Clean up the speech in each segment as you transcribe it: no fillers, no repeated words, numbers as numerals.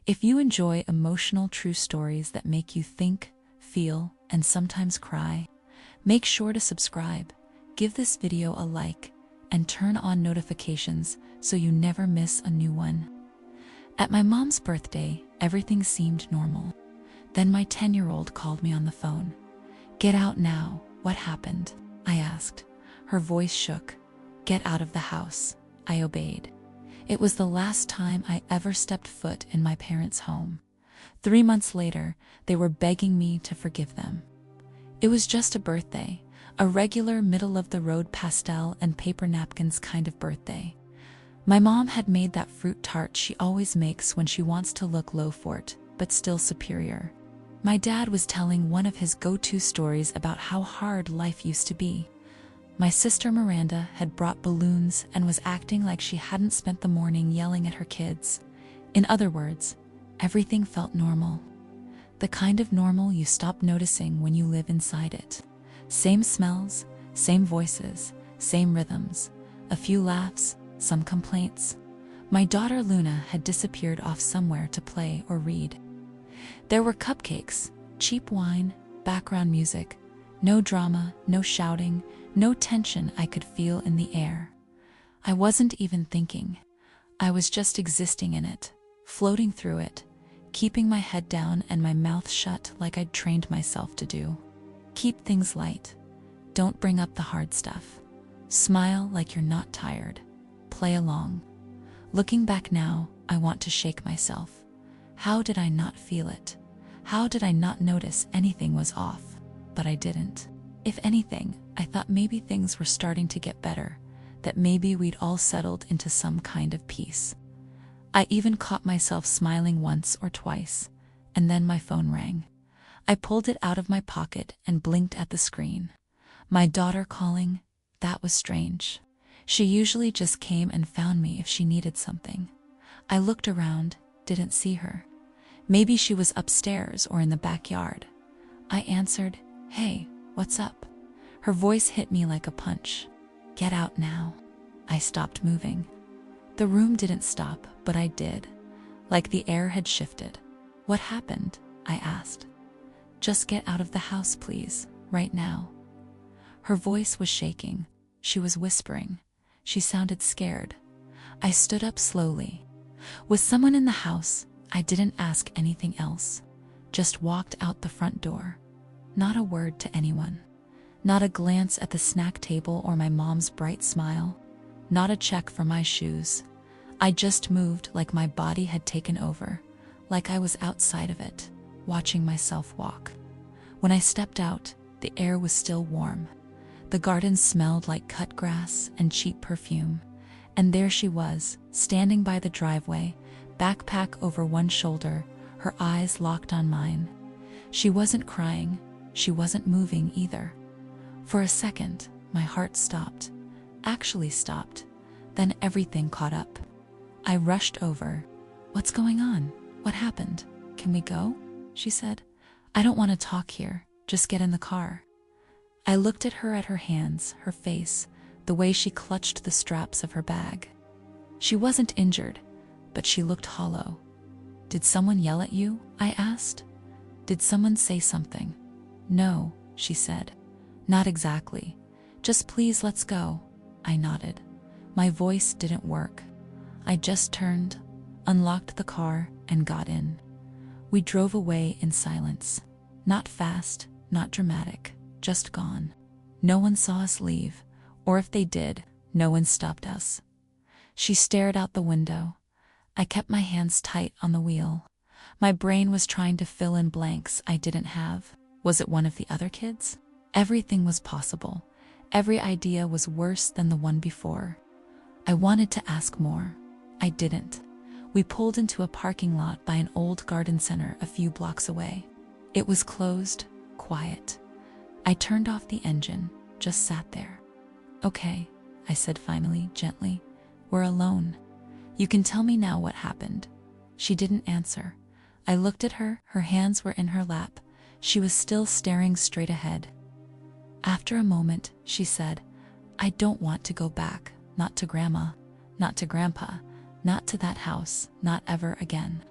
If you enjoy emotional true stories that make you think, feel, and sometimes cry, make sure to subscribe, give this video a like, and turn on notifications so you never miss a new one. At my mom's birthday, everything seemed normal. Then my 10-year-old called me on the phone. "Get out now, what happened?" I asked. Her voice shook. "Get out of the house." I obeyed. It was the last time I ever stepped foot in my parents' home. 3 months later, they were begging me to forgive them. It was just a birthday, a regular middle-of-the-road pastel and paper napkins kind of birthday. My mom had made that fruit tart she always makes when she wants to look low-fort, but still superior. My dad was telling one of his go-to stories about how hard life used to be. My sister Miranda had brought balloons and was acting like she hadn't spent the morning yelling at her kids. In other words, everything felt normal. The kind of normal you stop noticing when you live inside it. Same smells, same voices, same rhythms, a few laughs, some complaints. My daughter Luna had disappeared off somewhere to play or read. There were cupcakes, cheap wine, background music, no drama, no shouting, no tension I could feel in the air. I wasn't even thinking. I was just existing in it, floating through it, keeping my head down and my mouth shut like I'd trained myself to do. Keep things light. Don't bring up the hard stuff. Smile like you're not tired. Play along. Looking back now, I want to shake myself. How did I not feel it? How did I not notice anything was off? But I didn't. If anything, I thought maybe things were starting to get better, that maybe we'd all settled into some kind of peace. I even caught myself smiling once or twice, and then my phone rang. I pulled it out of my pocket and blinked at the screen. My daughter calling, that was strange. She usually just came and found me if she needed something. I looked around, didn't see her. Maybe she was upstairs or in the backyard. I answered, "Hey, what's up?" Her voice hit me like a punch. "Get out now." I stopped moving. The room didn't stop, but I did. Like the air had shifted. "What happened?" I asked. "Just get out of the house, please, right now." Her voice was shaking. She was whispering. She sounded scared. I stood up slowly. With someone in the house, I didn't ask anything else. Just walked out the front door. Not a word to anyone. Not a glance at the snack table or my mom's bright smile. Not a check for my shoes. I just moved like my body had taken over, like I was outside of it, watching myself walk. When I stepped out, the air was still warm. The garden smelled like cut grass and cheap perfume. And there she was, standing by the driveway, backpack over one shoulder, her eyes locked on mine. She wasn't crying. She wasn't moving either. For a second, my heart stopped. Actually stopped. Then everything caught up. I rushed over. "What's going on? What happened? Can we go?" she said. "I don't want to talk here. Just get in the car." I looked at her hands, her face, the way she clutched the straps of her bag. She wasn't injured, but she looked hollow. "Did someone yell at you?" I asked. "Did someone say something?" "No," she said. "Not exactly. Just please let's go." I nodded. My voice didn't work. I just turned, unlocked the car, and got in. We drove away in silence. Not fast, not dramatic, just gone. No one saw us leave, or if they did, no one stopped us. She stared out the window. I kept my hands tight on the wheel. My brain was trying to fill in blanks I didn't have. Was it one of the other kids? Everything was possible. Every idea was worse than the one before. I wanted to ask more. I didn't. We pulled into a parking lot by an old garden center a few blocks away. It was closed, quiet. I turned off the engine, just sat there. "Okay," I said finally, gently. "We're alone. You can tell me now what happened." She didn't answer. I looked at her, her hands were in her lap. She was still staring straight ahead. After a moment, she said, "I don't want to go back, not to Grandma, not to Grandpa, not to that house, not ever again."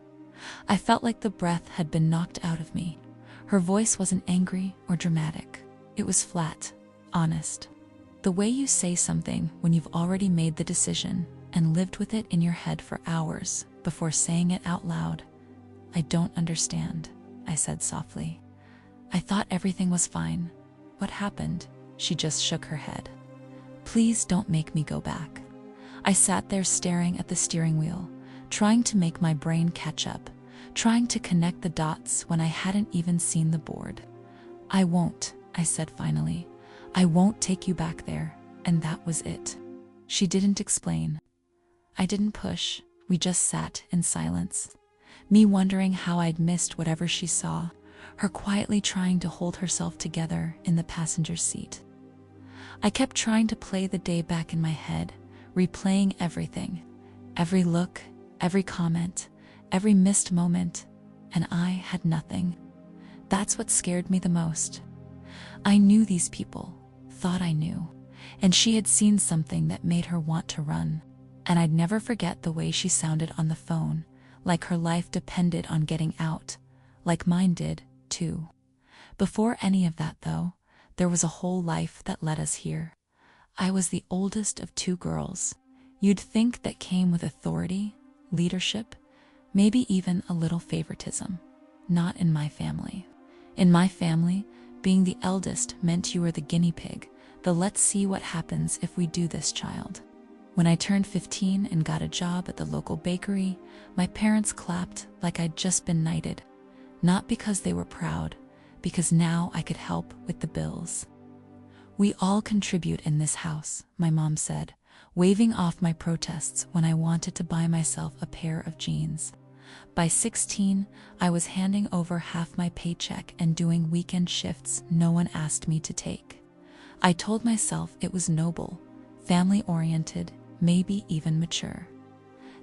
I felt like the breath had been knocked out of me. Her voice wasn't angry or dramatic. It was flat, honest. The way you say something when you've already made the decision and lived with it in your head for hours before saying it out loud. "I don't understand," I said softly. "I thought everything was fine. What happened?" She just shook her head. "Please don't make me go back." I sat there staring at the steering wheel, trying to make my brain catch up, trying to connect the dots when I hadn't even seen the board. "I won't," I said finally. "I won't take you back there," and that was it. She didn't explain. I didn't push. We just sat in silence. Me wondering how I'd missed whatever she saw, her quietly trying to hold herself together in the passenger seat. I kept trying to play the day back in my head, replaying everything, every look, every comment, every missed moment, and I had nothing. That's what scared me the most. I knew these people, thought I knew, and she had seen something that made her want to run. And I'd never forget the way she sounded on the phone, like her life depended on getting out, like mine did, too. Before any of that, though, there was a whole life that led us here. I was the oldest of 2 girls. You'd think that came with authority, leadership, maybe even a little favoritism. Not in my family. In my family, being the eldest meant you were the guinea pig, the "let's see what happens if we do this" child. When I turned 15 and got a job at the local bakery, my parents clapped like I'd just been knighted. Not because they were proud, because now I could help with the bills. "We all contribute in this house," my mom said, waving off my protests when I wanted to buy myself a pair of jeans. By 16, I was handing over half my paycheck and doing weekend shifts no one asked me to take. I told myself it was noble, family-oriented, maybe even mature.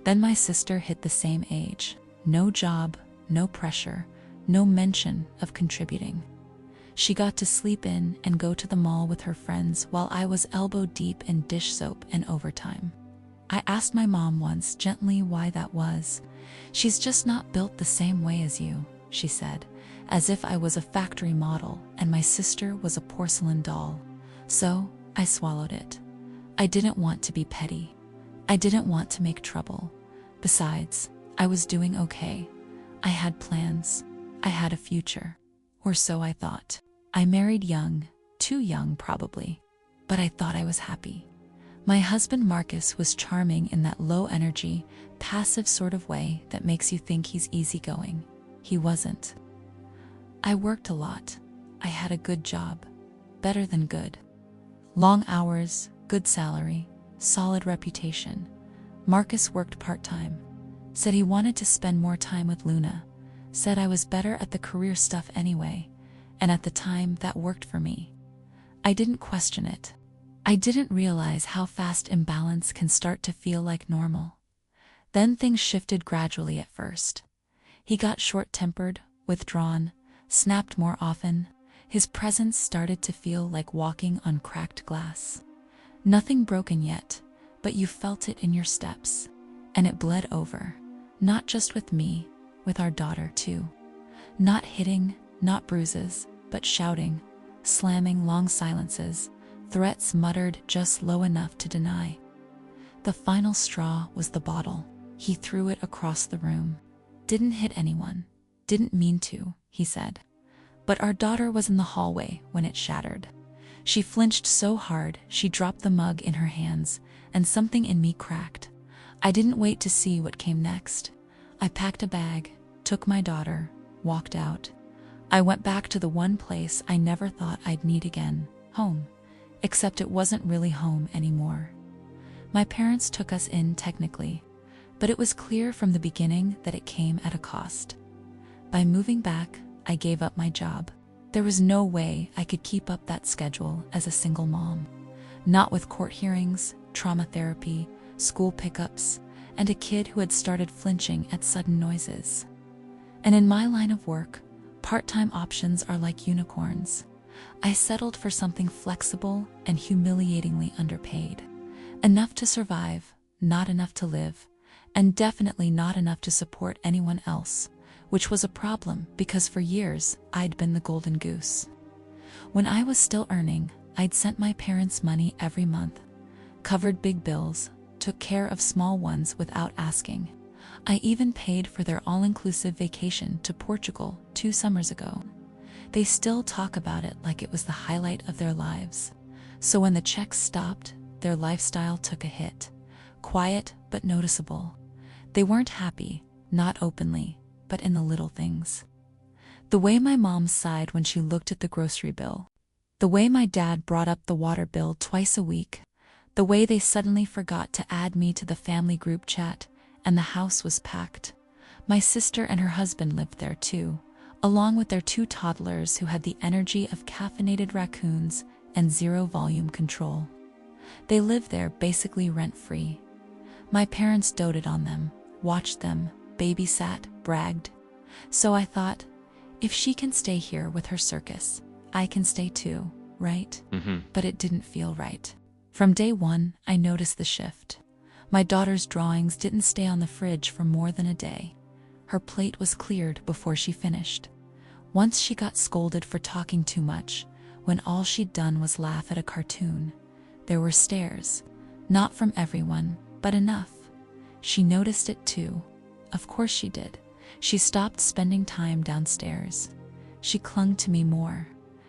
Then my sister hit the same age. No job, no pressure, no mention of contributing. She got to sleep in and go to the mall with her friends while I was elbow deep in dish soap and overtime. I asked my mom once gently why that was. "She's just not built the same way as you," she said, as if I was a factory model and my sister was a porcelain doll. So I swallowed it. I didn't want to be petty. I didn't want to make trouble. Besides, I was doing okay. I had plans. I had a future. Or so I thought. I married young, too young probably, but I thought I was happy. My husband Marcus was charming in that low-energy, passive sort of way that makes you think he's easygoing. He wasn't. I worked a lot. I had a good job. Better than good. Long hours, good salary, solid reputation. Marcus worked part-time. Said he wanted to spend more time with Luna. Said I was better at the career stuff anyway, and at the time that worked for me. I didn't question it. I didn't realize how fast imbalance can start to feel like normal. Then things shifted gradually at first. He got short-tempered, withdrawn, snapped more often. His presence started to feel like walking on cracked glass. Nothing broken yet, but you felt it in your steps. And it bled over, not just with me, with our daughter too. Not hitting, not bruises, but shouting, slamming long silences, threats muttered just low enough to deny. The final straw was the bottle. He threw it across the room. "Didn't hit anyone. Didn't mean to," he said. But our daughter was in the hallway when it shattered. She flinched so hard she dropped the mug in her hands, and something in me cracked. I didn't wait to see what came next. I packed a bag, took my daughter, walked out. I went back to the one place I never thought I'd need again, home. Except it wasn't really home anymore. My parents took us in technically, but it was clear from the beginning that it came at a cost. By moving back, I gave up my job. There was no way I could keep up that schedule as a single mom. Not with court hearings, trauma therapy, school pickups, and a kid who had started flinching at sudden noises. And in my line of work, part-time options are like unicorns. I settled for something flexible and humiliatingly underpaid. Enough to survive, not enough to live, and definitely not enough to support anyone else which was a problem because for years I'd been the golden goose. When I was still earning, I'd sent my parents money every month, covered big bills, took care of small ones without asking. I even paid for their all-inclusive vacation to Portugal 2 summers ago. They still talk about it like it was the highlight of their lives. So when the checks stopped, their lifestyle took a hit. Quiet but noticeable. They weren't happy, not openly, but in the little things. The way my mom sighed when she looked at the grocery bill. The way my dad brought up the water bill twice a week. The way they suddenly forgot to add me to the family group chat, and the house was packed. My sister and her husband lived there too, along with their 2 toddlers who had the energy of caffeinated raccoons and zero volume control. They lived there basically rent-free. My parents doted on them, watched them, babysat, bragged. So I thought, if she can stay here with her circus, I can stay too, right? But it didn't feel right. From day one, I noticed the shift. My daughter's drawings didn't stay on the fridge for more than a day. Her plate was cleared before she finished. Once she got scolded for talking too much, when all she'd done was laugh at a cartoon. There were stares. Not from everyone, but enough. She noticed it too. Of course she did. She stopped spending time downstairs. She clung to me more.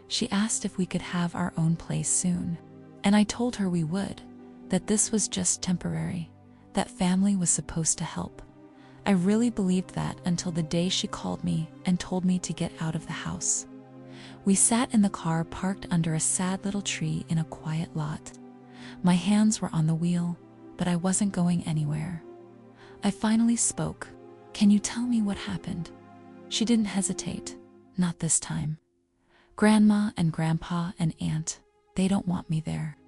She asked if we could have our own place soon. And I told her we would, that this was just temporary, that family was supposed to help. I really believed that until the day she called me and told me to get out of the house. We sat in the car parked under a sad little tree in a quiet lot. My hands were on the wheel, but I wasn't going anywhere. I finally spoke. "Can you tell me what happened?" She didn't hesitate. Not this time. "Grandma and Grandpa and Aunt, they don't want me there."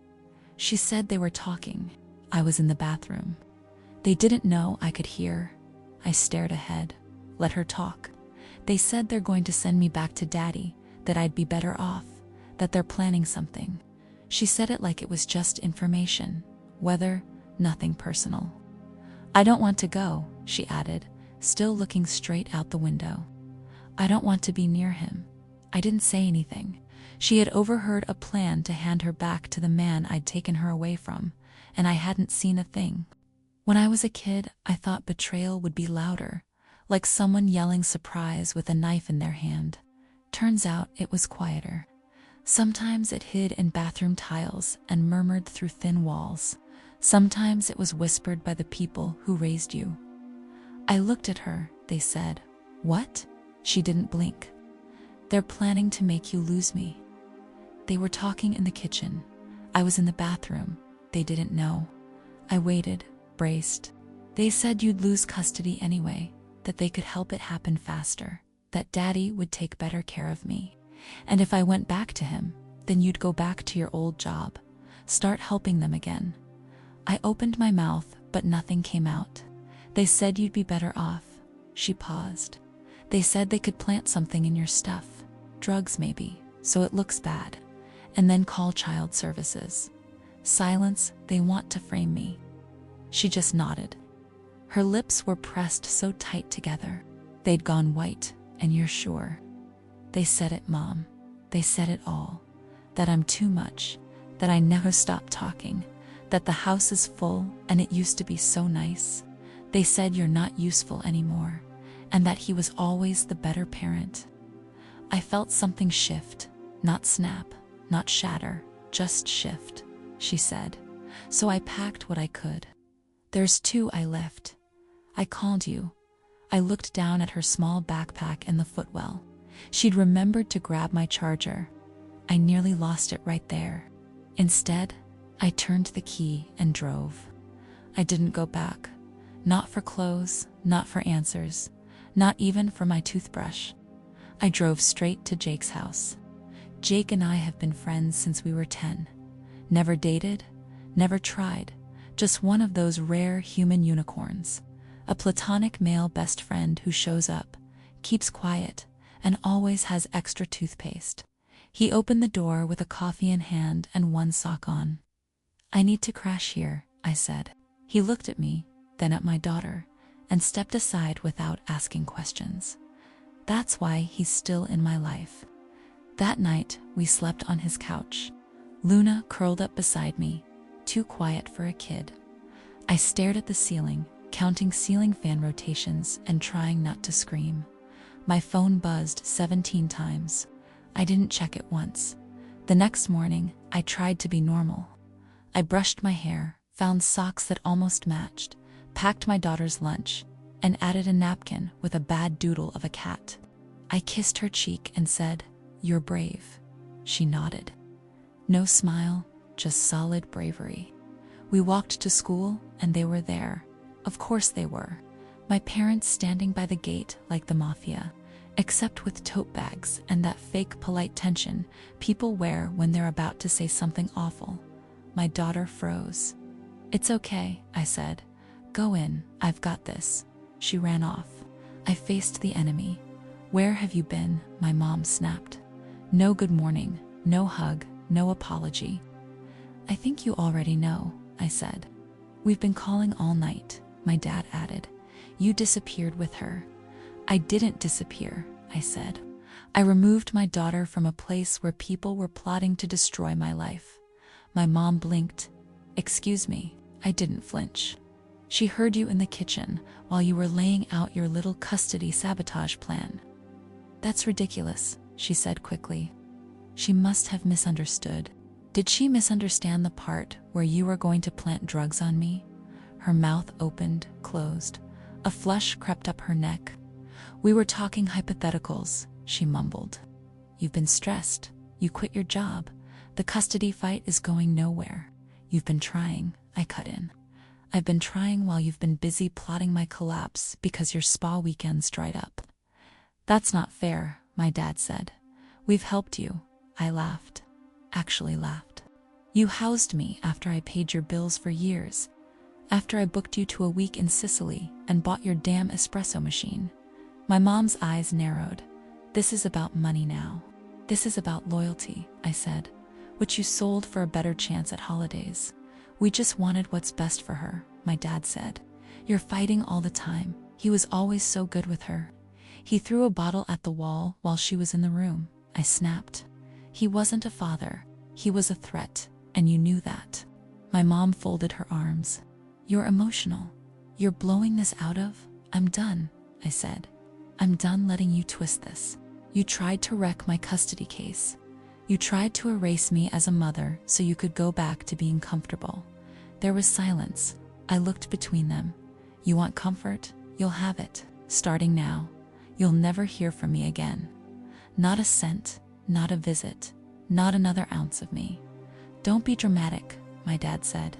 She said they were talking. I was in the bathroom. They didn't know I could hear. I stared ahead. Let her talk. They said they're going to send me back to Daddy, that I'd be better off, that they're planning something. She said it like it was just information. Weather, nothing personal. "I don't want to go," she added, still looking straight out the window. "I don't want to be near him." I didn't say anything. She had overheard a plan to hand her back to the man I'd taken her away from, and I hadn't seen a thing. When I was a kid, I thought betrayal would be louder, like someone yelling surprise with a knife in their hand. Turns out it was quieter. Sometimes it hid in bathroom tiles and murmured through thin walls. Sometimes it was whispered by the people who raised you. I looked at her, they said. "What?" She didn't blink. "They're planning to make you lose me." They were talking in the kitchen. I was in the bathroom. They didn't know. I waited, braced. They said you'd lose custody anyway, that they could help it happen faster, that Daddy would take better care of me. And if I went back to him, then you'd go back to your old job, start helping them again. I opened my mouth, but nothing came out. They said you'd be better off. She paused. They said they could plant something in your stuff, drugs maybe, so it looks bad, and then call child services. Silence, they want to frame me. She just nodded. Her lips were pressed so tight together. They'd gone white, and you're sure. They said it, Mom. They said it all. That I'm too much, that I never stop talking, that the house is full and it used to be so nice. They said you're not useful anymore, and that he was always the better parent. I felt something shift, not snap, not shatter, just shift, she said. So I packed what I could. There's 2 I left. I called you. I looked down at her small backpack in the footwell. She'd remembered to grab my charger. I nearly lost it right there. Instead, I turned the key and drove. I didn't go back. Not for clothes, not for answers, not even for my toothbrush. I drove straight to Jake's house. Jake and I have been friends since we were 10. Never dated, never tried, just one of those rare human unicorns. A platonic male best friend who shows up, keeps quiet, and always has extra toothpaste. He opened the door with a coffee in hand and one sock on. "I need to crash here," I said. He looked at me, then at my daughter, and stepped aside without asking questions. That's why he's still in my life. That night, we slept on his couch. Luna curled up beside me, too quiet for a kid. I stared at the ceiling, counting ceiling fan rotations and trying not to scream. My phone buzzed 17 times. I didn't check it once. The next morning, I tried to be normal. I brushed my hair, found socks that almost matched, packed my daughter's lunch, and added a napkin with a bad doodle of a cat. I kissed her cheek and said, "You're brave." She nodded. No smile, just solid bravery. We walked to school and they were there. Of course they were. My parents standing by the gate like the mafia, except with tote bags and that fake polite tension people wear when they're about to say something awful. My daughter froze. "It's okay," I said. "Go in, I've got this." She ran off. I faced the enemy. "Where have you been?" my mom snapped. No good morning, no hug, no apology. "I think you already know," I said. "We've been calling all night," my dad added. "You disappeared with her." "I didn't disappear," I said. "I removed my daughter from a place where people were plotting to destroy my life." My mom blinked. "Excuse me." I didn't flinch. "She heard you in the kitchen while you were laying out your little custody sabotage plan." "That's ridiculous," she said quickly. She must have misunderstood. Did she misunderstand the part where you were going to plant drugs on me? Her mouth opened, closed. A flush crept up her neck. "We were talking hypotheticals," she mumbled. "You've been stressed. You quit your job. The custody fight is going nowhere. You've been trying," I cut in. "I've been trying while you've been busy plotting my collapse because your spa weekends dried up." "That's not fair," my dad said. "We've helped you." I laughed. Actually laughed. "You housed me after I paid your bills for years. After I booked you to a week in Sicily and bought your damn espresso machine." My mom's eyes narrowed. "This is about money now. This is about loyalty," I said, "which you sold for a better chance at holidays." "We just wanted what's best for her," my dad said. "You're fighting all the time. He was always so good with her." He threw a bottle at the wall while she was in the room. I snapped. "He wasn't a father. He was a threat, and you knew that." My mom folded her arms. "You're emotional. You're blowing this out of." "I'm done," I said. "I'm done letting you twist this. You tried to wreck my custody case. You tried to erase me as a mother so you could go back to being comfortable." There was silence. I looked between them. "You want comfort? You'll have it. Starting now. You'll never hear from me again. Not a cent, not a visit, not another ounce of me." "Don't be dramatic," my dad said.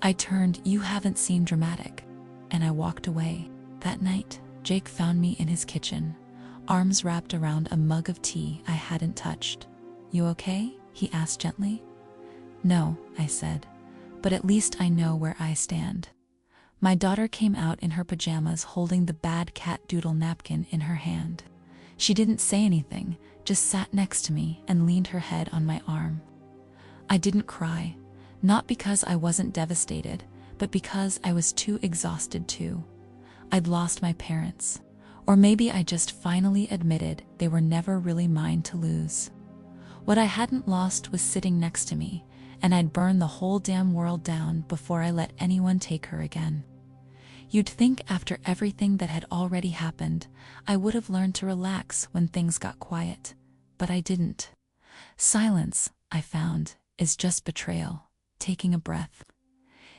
I turned, "You haven't seen dramatic," and I walked away. That night, Jake found me in his kitchen, arms wrapped around a mug of tea I hadn't touched. "You okay?" he asked gently. "No," I said, "but at least I know where I stand." My daughter came out in her pajamas holding the bad cat doodle napkin in her hand. She didn't say anything, just sat next to me and leaned her head on my arm. I didn't cry, not because I wasn't devastated, but because I was too exhausted to. I'd lost my parents, or maybe I just finally admitted they were never really mine to lose. What I hadn't lost was sitting next to me, and I'd burn the whole damn world down before I let anyone take her again. You'd think after everything that had already happened, I would have learned to relax when things got quiet, but I didn't. Silence, I found, is just betrayal, taking a breath.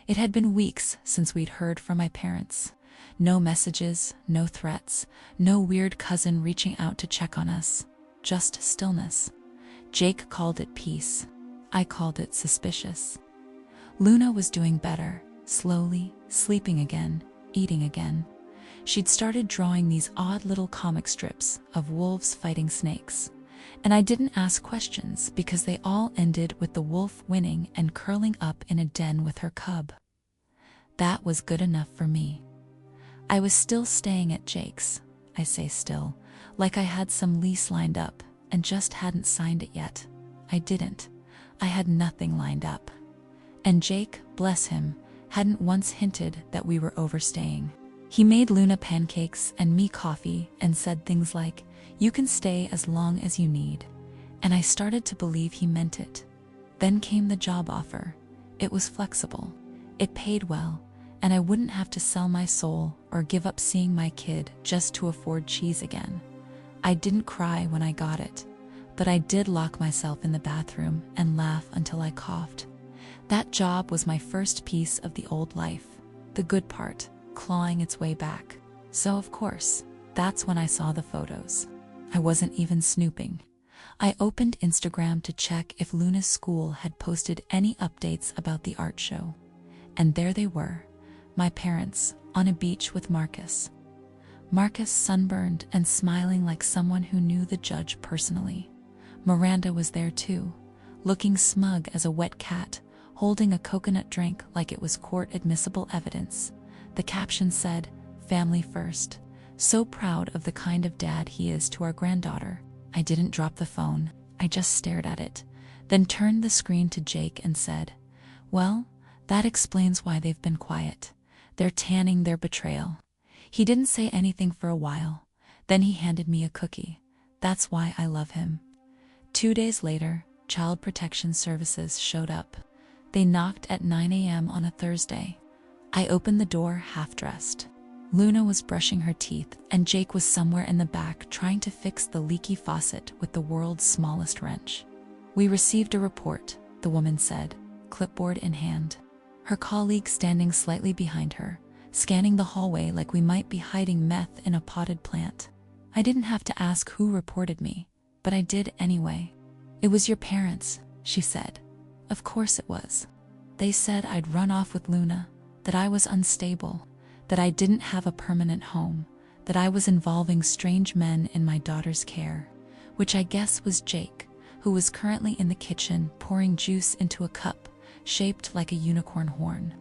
It had been weeks since we'd heard from my parents. No messages, no threats, no weird cousin reaching out to check on us, just stillness. Jake called it peace. I called it suspicious. Luna was doing better, slowly, sleeping again, eating again. She'd started drawing these odd little comic strips of wolves fighting snakes, and I didn't ask questions because they all ended with the wolf winning and curling up in a den with her cub. That was good enough for me. I was still staying at Jake's. I say still, like I had some lease lined up and just hadn't signed it yet. I didn't. I had nothing lined up. And Jake, bless him, hadn't once hinted that we were overstaying. He made Luna pancakes and me coffee and said things like, "You can stay as long as you need." And I started to believe he meant it. Then came the job offer. It was flexible. It paid well, and I wouldn't have to sell my soul or give up seeing my kid just to afford cheese again. I didn't cry when I got it, but I did lock myself in the bathroom and laugh until I coughed. That job was my first piece of the old life, the good part, clawing its way back. So of course, that's when I saw the photos. I wasn't even snooping. I opened Instagram to check if Luna's school had posted any updates about the art show. And there they were, my parents, on a beach with Marcus. Marcus sunburned and smiling like someone who knew the judge personally. Miranda was there too, looking smug as a wet cat, holding a coconut drink like it was court-admissible evidence. The caption said, "Family first. So proud of the kind of dad he is to our granddaughter." I didn't drop the phone, I just stared at it, then turned the screen to Jake and said, "Well, that explains why they've been quiet. They're tanning their betrayal." He didn't say anything for a while, then he handed me a cookie. That's why I love him. 2 days later, Child Protection Services showed up. They knocked at 9 a.m. on a Thursday. I opened the door half-dressed. Luna was brushing her teeth, and Jake was somewhere in the back trying to fix the leaky faucet with the world's smallest wrench. "We received a report," the woman said, clipboard in hand. Her colleague standing slightly behind her, scanning the hallway like we might be hiding meth in a potted plant. I didn't have to ask who reported me, but I did anyway. "It was your parents," she said. Of course it was. They said I'd run off with Luna, that I was unstable, that I didn't have a permanent home, that I was involving strange men in my daughter's care, which I guess was Jake, who was currently in the kitchen pouring juice into a cup shaped like a unicorn horn.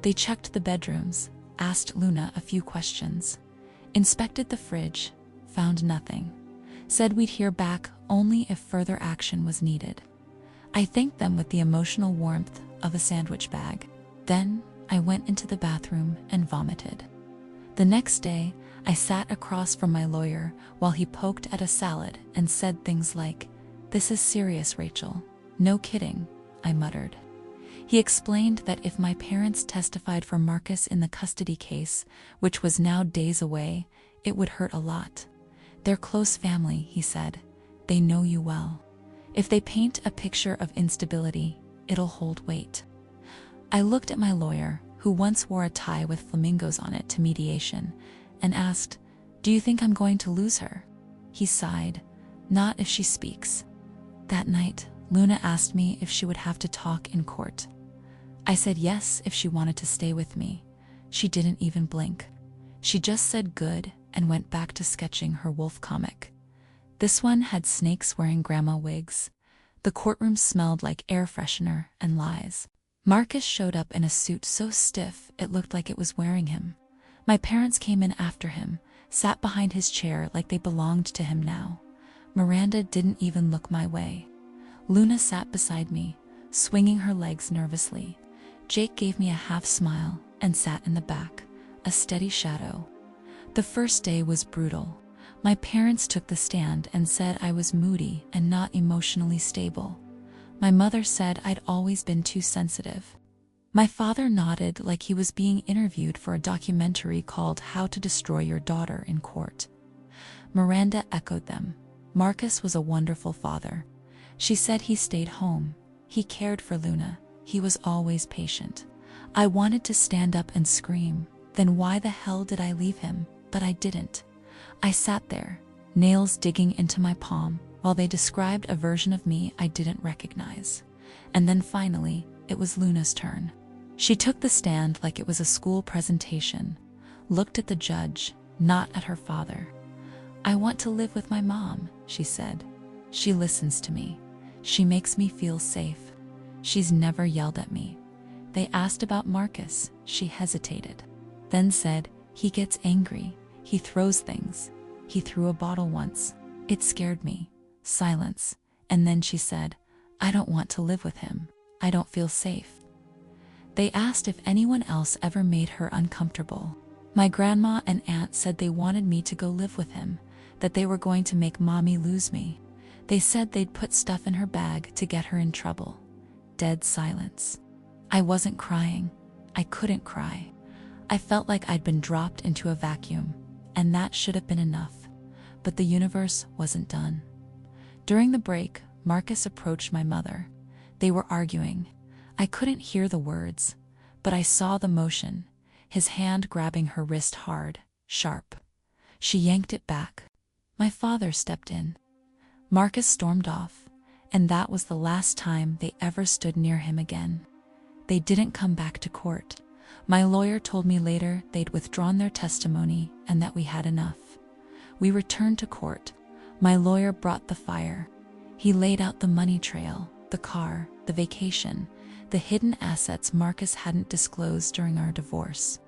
They checked the bedrooms, asked Luna a few questions, inspected the fridge, found nothing, said we'd hear back only if further action was needed. I thanked them with the emotional warmth of a sandwich bag. Then I went into the bathroom and vomited. The next day, I sat across from my lawyer while he poked at a salad and said things like, "This is serious, Rachel." "No kidding," I muttered. He explained that if my parents testified for Marcus in the custody case, which was now days away, it would hurt a lot. "They're close family," he said. "They know you well. If they paint a picture of instability, it'll hold weight." I looked at my lawyer, who once wore a tie with flamingos on it to mediation, and asked, "Do you think I'm going to lose her?" He sighed, "Not if she speaks." That night, Luna asked me if she would have to talk in court. I said yes if she wanted to stay with me. She didn't even blink. She just said good and went back to sketching her wolf comic. This one had snakes wearing grandma wigs. The courtroom smelled like air freshener and lies. Marcus showed up in a suit so stiff it looked like it was wearing him. My parents came in after him, sat behind his chair like they belonged to him now. Miranda didn't even look my way. Luna sat beside me, swinging her legs nervously. Jake gave me a half smile and sat in the back, a steady shadow. The first day was brutal. My parents took the stand and said I was moody and not emotionally stable. My mother said I'd always been too sensitive. My father nodded like he was being interviewed for a documentary called How to Destroy Your Daughter in Court. Miranda echoed them. Marcus was a wonderful father. She said he stayed home. He cared for Luna. He was always patient. I wanted to stand up and scream. Then why the hell did I leave him? But I didn't. I sat there, nails digging into my palm, while they described a version of me I didn't recognize. And then finally, it was Luna's turn. She took the stand like it was a school presentation, looked at the judge, not at her father. "I want to live with my mom," she said. "She listens to me. She makes me feel safe. She's never yelled at me." They asked about Marcus. She hesitated, then said, "He gets angry. He throws things. He threw a bottle once. It scared me." Silence. And then she said, "I don't want to live with him. I don't feel safe." They asked if anyone else ever made her uncomfortable. My grandma and aunt said they wanted me to go live with him, that they were going to make mommy lose me. They said they'd put stuff in her bag to get her in trouble. Dead silence. I wasn't crying. I couldn't cry. I felt like I'd been dropped into a vacuum, and that should have been enough. But the universe wasn't done. During the break, Marcus approached my mother. They were arguing. I couldn't hear the words, but I saw the motion, his hand grabbing her wrist hard, sharp. She yanked it back. My father stepped in. Marcus stormed off, and that was the last time they ever stood near him again. They didn't come back to court. My lawyer told me later they'd withdrawn their testimony and that we had enough. We returned to court. My lawyer brought the fire. He laid out the money trail, the car, the vacation, the hidden assets Marcus hadn't disclosed during our divorce.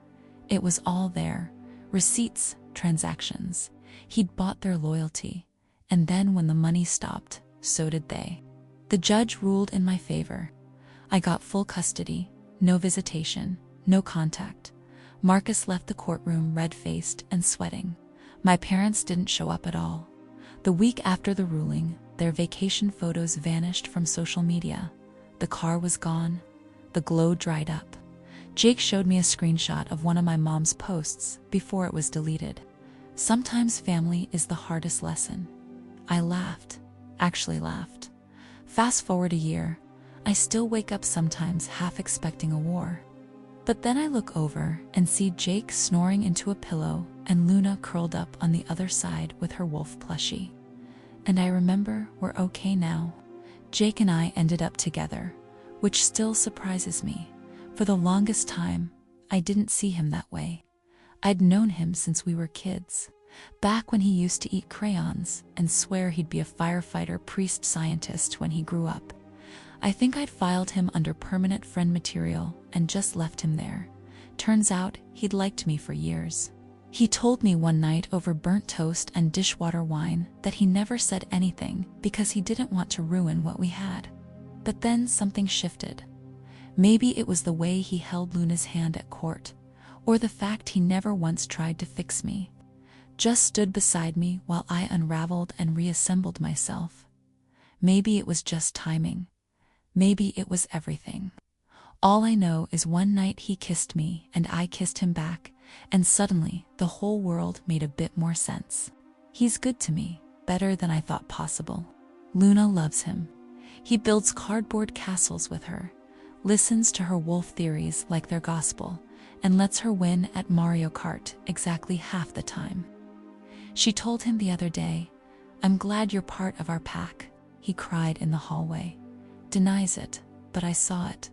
It was all there. Receipts, transactions. He'd bought their loyalty. And then when the money stopped, so did they. The judge ruled in my favor. I got full custody, no visitation, no contact. Marcus left the courtroom red-faced and sweating. My parents didn't show up at all. The week after the ruling, their vacation photos vanished from social media. The car was gone. The glow dried up. Jake showed me a screenshot of one of my mom's posts before it was deleted. Sometimes family is the hardest lesson. I laughed. Actually laughed. Fast forward a year, I still wake up sometimes half expecting a war. But then I look over and see Jake snoring into a pillow and Luna curled up on the other side with her wolf plushie. And I remember we're okay now. Jake and I ended up together, which still surprises me. For the longest time, I didn't see him that way. I'd known him since we were kids, back when he used to eat crayons and swear he'd be a firefighter priest scientist when he grew up. I think I'd filed him under permanent friend material and just left him there. Turns out he'd liked me for years. He told me one night over burnt toast and dishwater wine that he never said anything because he didn't want to ruin what we had. But then something shifted. Maybe it was the way he held Luna's hand at court, or the fact he never once tried to fix me. Just stood beside me while I unraveled and reassembled myself. Maybe it was just timing. Maybe it was everything. All I know is one night he kissed me and I kissed him back, and suddenly the whole world made a bit more sense. He's good to me, better than I thought possible. Luna loves him. He builds cardboard castles with her, listens to her wolf theories like they're gospel, and lets her win at Mario Kart exactly half the time. She told him the other day, "I'm glad you're part of our pack," he cried in the hallway. Denies it, but I saw it.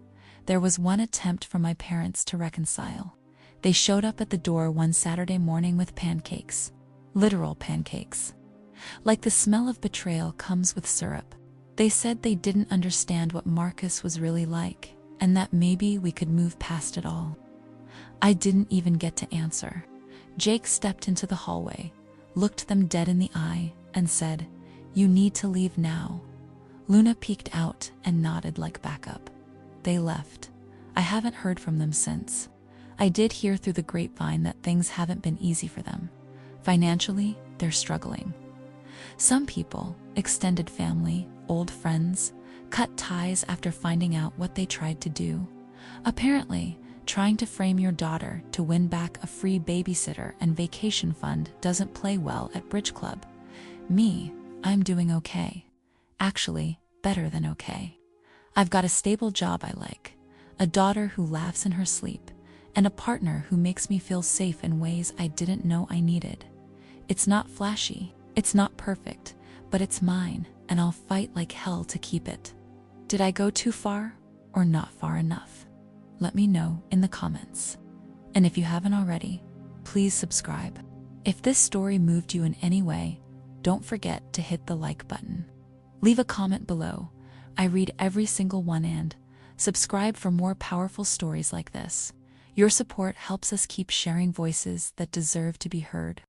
There was one attempt from my parents to reconcile. They showed up at the door one Saturday morning with pancakes. Literal pancakes. Like the smell of betrayal comes with syrup. They said they didn't understand what Marcus was really like, and that maybe we could move past it all. I didn't even get to answer. Jake stepped into the hallway, looked them dead in the eye, and said, "You need to leave now." Luna peeked out and nodded like backup. They left. I haven't heard from them since. I did hear through the grapevine that things haven't been easy for them. Financially, they're struggling. Some people, extended family, old friends, cut ties after finding out what they tried to do. Apparently, trying to frame your daughter to win back a free babysitter and vacation fund doesn't play well at Bridge Club. Me, I'm doing okay. Actually, better than okay. I've got a stable job I like, a daughter who laughs in her sleep, and a partner who makes me feel safe in ways I didn't know I needed. It's not flashy, it's not perfect, but it's mine, and I'll fight like hell to keep it. Did I go too far, or not far enough? Let me know in the comments. And if you haven't already, please subscribe. If this story moved you in any way, don't forget to hit the like button. Leave a comment below. I read every single one, and subscribe for more powerful stories like this. Your support helps us keep sharing voices that deserve to be heard.